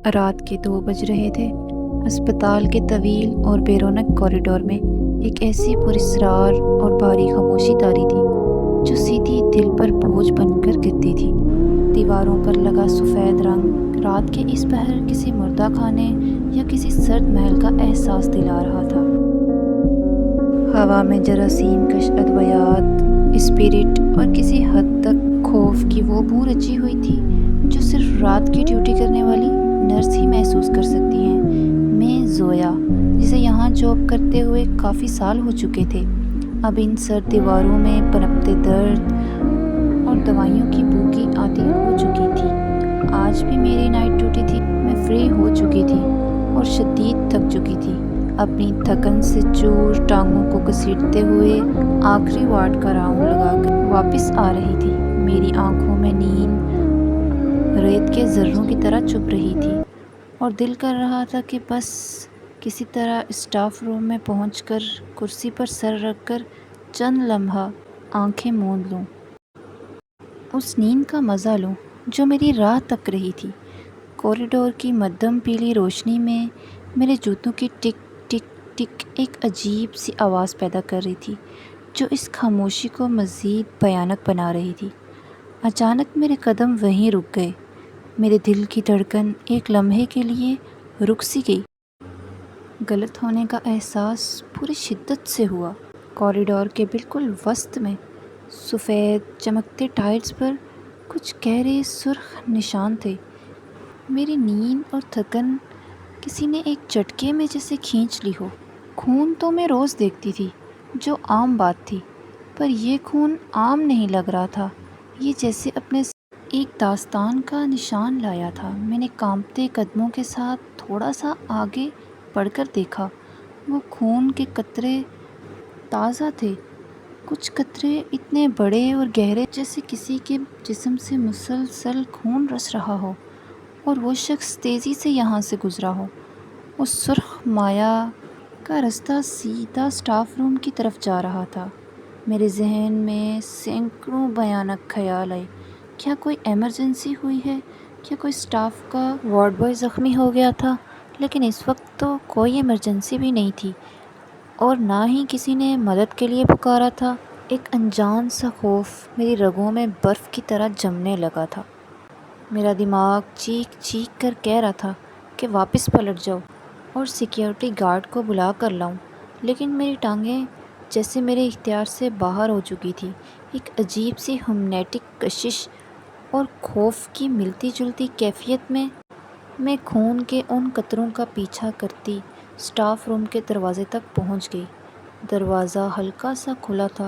رات کے 2 بج رہے تھے۔ اسپتال کے طویل اور بے رونق کوریڈور میں ایک ایسی پراسرار اور بھاری خاموشی طاری تھی جو سیدھی دل پر بوجھ بن کر گرتی تھی۔ دیواروں پر لگا سفید رنگ رات کے اس پہر کسی مردہ خانے یا کسی سرد محل کا احساس دلا رہا تھا۔ ہوا میں جراثیم کش ادویات، اسپرٹ اور کسی حد تک خوف کی وہ بو رچی ہوئی تھی جو صرف رات کی ڈیوٹی کرنے والی نرس ہی محسوس کر سکتی ہیں۔ میں زویا، جسے یہاں جاب کرتے ہوئے کافی سال ہو چکے تھے، اب ان سرد دیواروں میں پنپتے درد اور دوائیوں کی بو کی عادی ہو چکی تھی۔ آج بھی میری نائٹ ڈیوٹی تھی۔ میں فری ہو چکی تھی اور شدید تھک چکی تھی۔ اپنی تھکن سے چور ٹانگوں کو گھسیٹتے ہوئے آخری وارڈ کا راؤنڈ لگا کر واپس آ رہی تھی۔ میری آنکھوں میں نیند ریت کے ذروں کی طرح چبھ رہی تھی اور دل کر رہا تھا کہ بس کسی طرح اسٹاف روم میں پہنچ کر کرسی پر سر رکھ کر چند لمحہ آنکھیں موند لوں، اس نیند کا مزہ لوں جو میری راہ تک رہی تھی۔ کوریڈور کی مدھم پیلی روشنی میں میرے جوتوں کی ٹک ٹک ٹک ایک عجیب سی آواز پیدا کر رہی تھی جو اس خاموشی کو مزید بھیانک بنا رہی تھی۔ اچانک میرے قدم وہیں رک گئے۔ میرے دل کی دھڑکن ایک لمحے کے لیے رک سی گئی۔ غلط ہونے کا احساس پوری شدت سے ہوا۔ کوریڈور کے بالکل وسط میں سفید چمکتے ٹائلز پر کچھ گہرے سرخ نشان تھے۔ میری نیند اور تھکن کسی نے ایک جھٹکے میں جیسے کھینچ لی ہو۔ خون تو میں روز دیکھتی تھی، جو عام بات تھی، پر یہ خون عام نہیں لگ رہا تھا۔ یہ جیسے اپنے ایک داستان کا نشان لایا تھا۔ میں نے کانپتے قدموں کے ساتھ تھوڑا سا آگے بڑھ کر دیکھا۔ وہ خون کے قطرے تازہ تھے، کچھ قطرے اتنے بڑے اور گہرے جیسے کسی کے جسم سے مسلسل خون رس رہا ہو اور وہ شخص تیزی سے یہاں سے گزرا ہو۔ اس سرخ مائع کا رستہ سیدھا اسٹاف روم کی طرف جا رہا تھا۔ میرے ذہن میں سینکڑوں بھیانک خیال آئے۔ کیا کوئی ایمرجنسی ہوئی ہے؟ کیا کوئی اسٹاف کا وارڈ بوائے زخمی ہو گیا تھا؟ لیکن اس وقت تو کوئی ایمرجنسی بھی نہیں تھی اور نہ ہی کسی نے مدد کے لیے پکارا تھا۔ ایک انجان سا خوف میری رگوں میں برف کی طرح جمنے لگا تھا۔ میرا دماغ چیخ چیخ کر کہہ رہا تھا کہ واپس پلٹ جاؤ اور سیکیورٹی گارڈ کو بلا کر لاؤں، لیکن میری ٹانگیں جیسے میرے اختیار سے باہر ہو چکی تھی۔ ایک عجیب سی ہمنیٹک کشش اور خوف کی ملتی جلتی کیفیت میں خون کے ان قطروں کا پیچھا کرتی اسٹاف روم کے دروازے تک پہنچ گئی۔ دروازہ ہلکا سا کھلا تھا